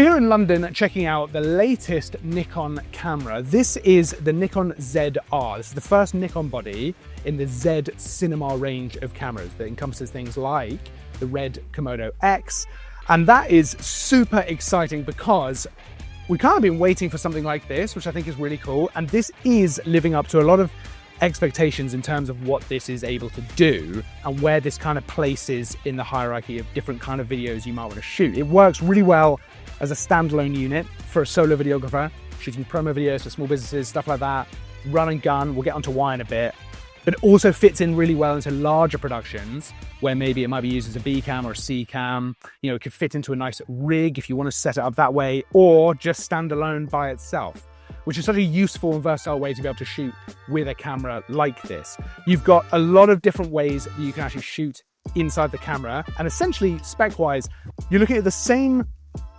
here in London checking out the latest Nikon camera. This is the Nikon ZR. This is the first Nikon body in the Z cinema range of cameras that encompasses things like the Red Komodo X. And that is super exciting because we kind of been waiting for something like this, which I think is really cool. And this is living up to a lot of expectations in terms of what this is able to do and where this kind of places in the hierarchy of different kind of videos you might want to shoot. It works really well as a standalone unit for a solo videographer, shooting promo videos for small businesses, stuff like that, run and gun, we'll get onto why in a bit, but it also fits in really well into larger productions where maybe it might be used as a B cam or a C cam. You know, it could fit into a nice rig if you want to set it up that way, or just standalone by itself, which is such a useful and versatile way to be able to shoot with a camera like this. You've got a lot of different ways that you can actually shoot inside the camera, and essentially spec-wise, you're looking at the same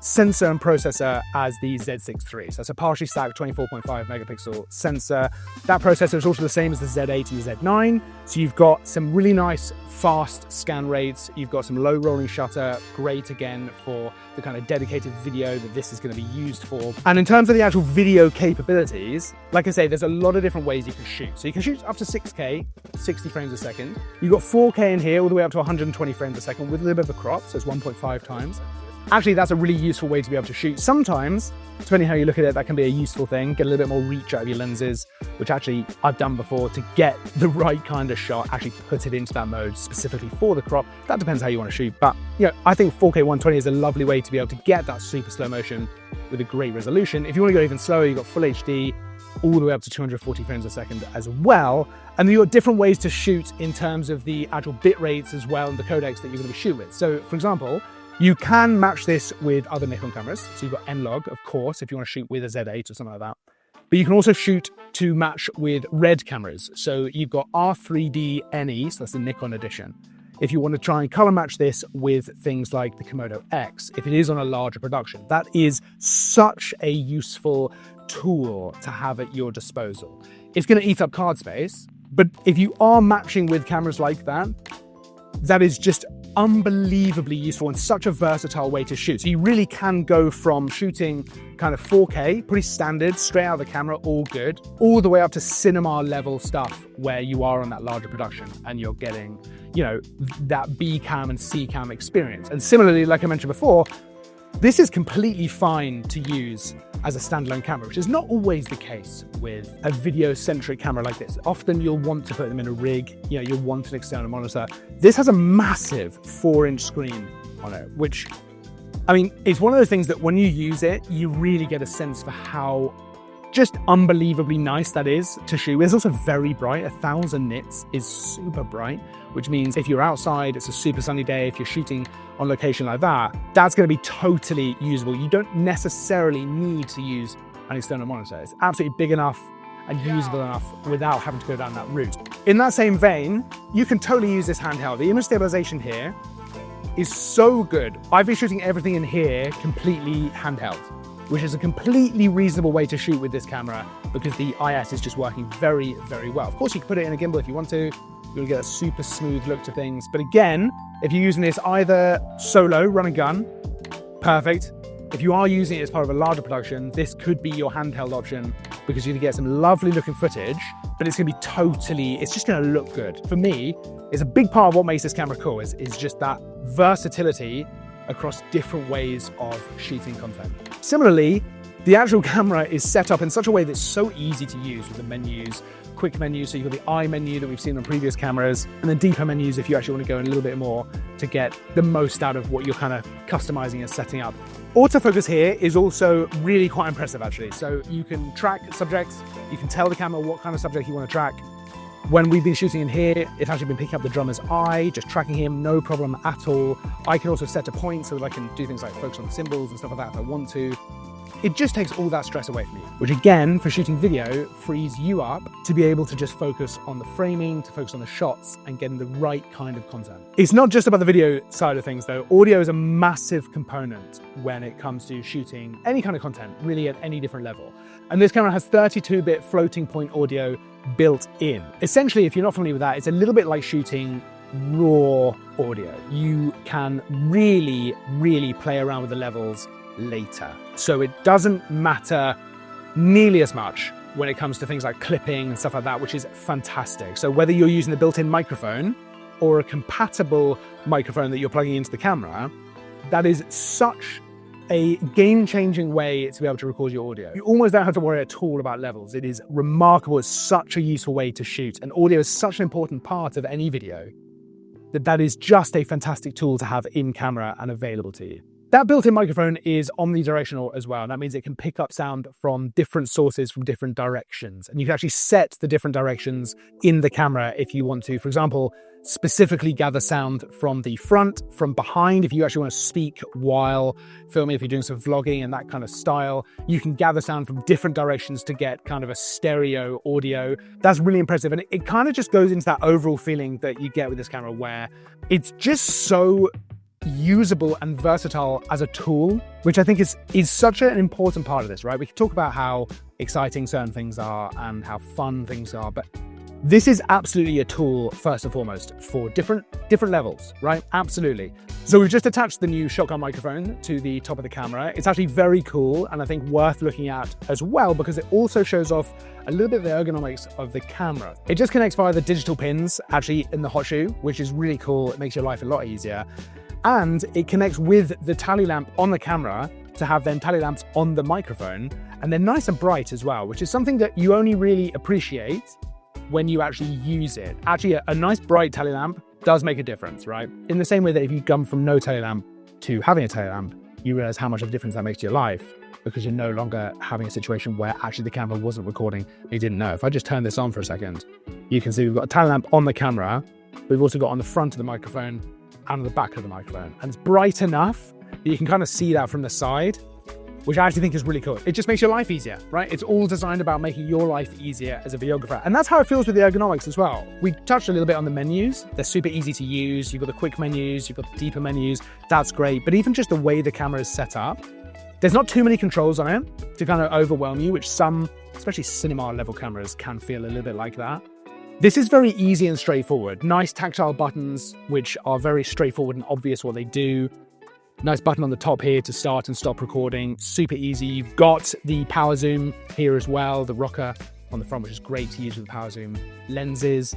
sensor and processor as the Z6 III. So it's a partially stacked 24.5 megapixel sensor. That processor is also the same as the Z8 and the Z9. So you've got some really nice fast scan rates. You've got some low rolling shutter, great again for the kind of dedicated video that this is going to be used for. And in terms of the actual video capabilities, like I say, there's a lot of different ways you can shoot. So you can shoot up to 6K, 60 frames a second. You've got 4K in here all the way up to 120 frames a second with a little bit of a crop, so it's 1.5 times. Actually, that's a really useful way to be able to shoot. Sometimes, depending how you look at it, that can be a useful thing. Get a little bit more reach out of your lenses, which actually I've done before to get the right kind of shot, actually put it into that mode specifically for the crop. That depends how you want to shoot. But you know, I think 4K 120 is a lovely way to be able to get that super slow motion with a great resolution. If you want to go even slower, you've got full HD, all the way up to 240 frames a second as well. And you've got different ways to shoot in terms of the actual bit rates as well and the codecs that you're going to be shooting with. So for example, you can match this with other Nikon cameras. So you've got N-Log, of course, if you want to shoot with a Z8 or something like that. But you can also shoot to match with RED cameras. So you've got R3D NE, so that's the Nikon edition. If you want to try and color match this with things like the Komodo X, if it is on a larger production, that is such a useful tool to have at your disposal. It's going to eat up card space, but if you are matching with cameras like that, that is just unbelievably useful and such a versatile way to shoot. So you really can go from shooting kind of 4K, pretty standard, straight out of the camera, all good, all the way up to cinema level stuff where you are on that larger production and you're getting, you know, that B cam and C cam experience. And similarly, like I mentioned before, this is completely fine to use as a standalone camera, which is not always the case with a video-centric camera like this. Often you'll want to put them in a rig, you know, you'll want an external monitor. This has a massive 4-inch screen on it, which, I mean, it's one of those things that when you use it, you really get a sense for how just unbelievably nice that is to shoot. It's also very bright. 1000 nits is super bright, which means if you're outside, it's a super sunny day, if you're shooting on location like that, that's going to be totally usable. You don't necessarily need to use an external monitor. It's absolutely big enough and usable enough without having to go down that route. In that same vein, you can totally use this handheld. The image stabilization here is so good. I've been shooting everything in here completely handheld, which is a completely reasonable way to shoot with this camera because the IS is just working very, very well. Of course, you can put it in a gimbal if you want to. You'll get a super smooth look to things. But again, if you're using this either solo, run and gun, perfect. If you are using it as part of a larger production, this could be your handheld option because you're gonna get some lovely looking footage, but it's gonna be totally, it's just gonna look good. For me, it's a big part of what makes this camera cool is just that versatility across different ways of shooting content. Similarly, the actual camera is set up in such a way that's so easy to use with the menus, quick menus, so you've got the I menu that we've seen on previous cameras, and then deeper menus if you actually want to go in a little bit more to get the most out of what you're kind of customizing and setting up. Autofocus here is also really quite impressive actually. So you can track subjects, you can tell the camera what kind of subject you want to track. When we've been shooting in here, it's actually been picking up the drummer's eye, just tracking him, no problem at all. I can also set a point so that I can do things like focus on the symbols and stuff like that if I want to. It just takes all that stress away from you, which again, for shooting video, frees you up to be able to just focus on the framing, to focus on the shots and getting the right kind of content. It's not just about the video side of things though. Audio is a massive component when it comes to shooting any kind of content, really at any different level. And this camera has 32-bit floating point audio built in. Essentially, if you're not familiar with that, it's a little bit like shooting raw audio. You can really, really play around with the levels later. So it doesn't matter nearly as much when it comes to things like clipping and stuff like that, which is fantastic. So whether you're using the built-in microphone or a compatible microphone that you're plugging into the camera, that is such a game-changing way to be able to record your audio. You almost don't have to worry at all about levels. It is remarkable. It's such a useful way to shoot, and audio is such an important part of any video that is just a fantastic tool to have in camera and available to you. That built-in microphone is omnidirectional as well, and that means it can pick up sound from different sources from different directions. And you can actually set the different directions in the camera if you want to. For example, specifically gather sound from the front, from behind. If you actually want to speak while filming, if you're doing some vlogging and that kind of style, you can gather sound from different directions to get kind of a stereo audio. That's really impressive. And it kind of just goes into that overall feeling that you get with this camera, where it's just so usable and versatile as a tool, which I think is such an important part of this, right? We can talk about how exciting certain things are and how fun things are, but this is absolutely a tool, first and foremost, for different levels, right? Absolutely. So we've just attached the new shotgun microphone to the top of the camera. It's actually very cool, and I think worth looking at as well, because it also shows off a little bit of the ergonomics of the camera. It just connects via the digital pins, actually, in the hot shoe, which is really cool. It makes your life a lot easier. And it connects with the tally lamp on the camera to have then tally lamps on the microphone, and they're nice and bright as well, which is something that you only really appreciate when you actually use it. Actually, a nice bright tally lamp does make a difference, right? In the same way that if you come from no tally lamp to having a tally lamp, you realize how much of a difference that makes to your life, because you're no longer having a situation where actually the camera wasn't recording, you didn't know. If I just turn this on for a second, you can see we've got a tally lamp on the camera. We've also got on the front of the microphone and on the back of the microphone. And it's bright enough that you can kind of see that from the side, which I actually think is really cool. It just makes your life easier, right? It's all designed about making your life easier as a videographer. And that's how it feels with the ergonomics as well. We touched a little bit on the menus. They're super easy to use. You've got the quick menus, you've got the deeper menus. That's great. But even just the way the camera is set up, there's not too many controls on it to kind of overwhelm you, which some, especially cinema level cameras, can feel a little bit like that. This is very easy and straightforward. Nice tactile buttons, which are very straightforward and obvious what they do. Nice button on the top here to start and stop recording. Super easy. You've got the power zoom here as well, the rocker on the front, which is great to use with power zoom lenses.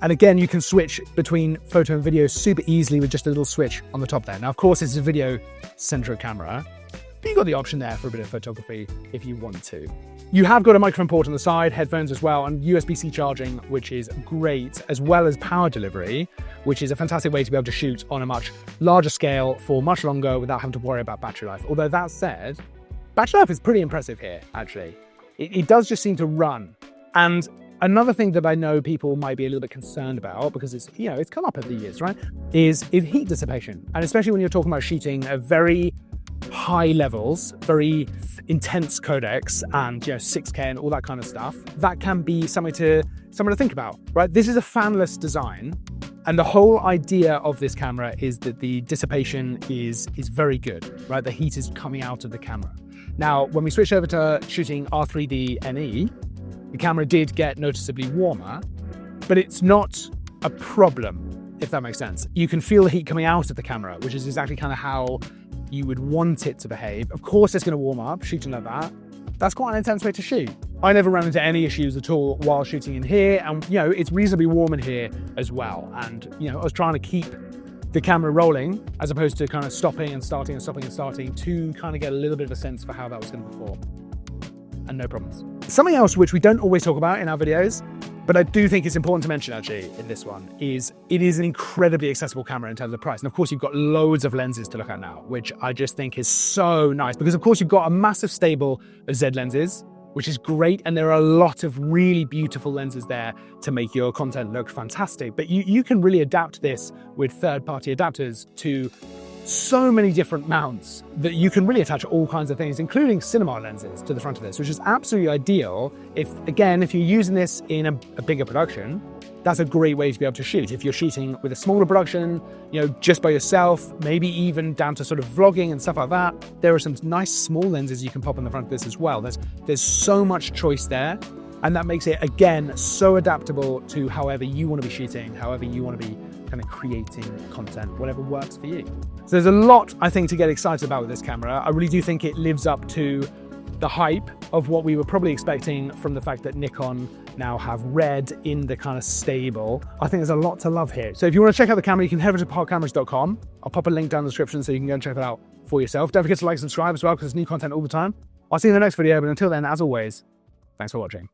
And again, you can switch between photo and video super easily with just a little switch on the top there. Now, of course, it's a video-centric camera, but you've got the option there for a bit of photography if you want to. You have got a microphone port on the side, headphones as well, and USB-C charging, which is great, as well as power delivery, which is a fantastic way to be able to shoot on a much larger scale for much longer without having to worry about battery life. Although that said, battery life is pretty impressive here, actually. It does just seem to run. And another thing that I know people might be a little bit concerned about, because it's, you know, it's come up over the years, right, is heat dissipation. And especially when you're talking about shooting a very high levels, very intense codecs and 6K and all that kind of stuff, that can be something to think about, right? This is a fanless design, and the whole idea of this camera is that the dissipation is very good, right? The heat is coming out of the camera. Now, when we switched over to shooting R3D NE, the camera did get noticeably warmer, but it's not a problem, if that makes sense. You can feel the heat coming out of the camera, which is exactly kind of how you would want it to behave. Of course, it's going to warm up shooting like that. That's quite an intense way to shoot. I never ran into any issues at all while shooting in here, and it's reasonably warm in here as well. And I was trying to keep the camera rolling as opposed to kind of stopping and starting and stopping and starting to kind of get a little bit of a sense for how that was going to perform. And no problems. Something else which we don't always talk about in our videos, but I do think it's important to mention actually in this one, is it is an incredibly accessible camera in terms of price. And of course you've got loads of lenses to look at now, which I just think is so nice, because of course you've got a massive stable of Z lenses, which is great. And there are a lot of really beautiful lenses there to make your content look fantastic. But you can really adapt this with third-party adapters to so many different mounts that you can really attach all kinds of things, including cinema lenses, to the front of this, which is absolutely ideal if you're using this in a bigger production. That's a great way to be able to shoot. If you're shooting with a smaller production, just by yourself, maybe even down to sort of vlogging and stuff like that, there are some nice small lenses you can pop on the front of this as well. There's so much choice there, and that makes it, again, so adaptable to however you want to be shooting, however you want to be kind of creating content, whatever works for you. So there's a lot, I think, to get excited about with this camera. I really do think it lives up to the hype of what we were probably expecting from the fact that Nikon now have red in the kind of stable. I think there's a lot to love here. So if you want to check out the camera, you can head over to parkcameras.com. I'll pop a link down in the description so you can go and check it out for yourself. Don't forget to like and subscribe as well, because there's new content all the time. I'll see you in the next video, but until then, as always, thanks for watching.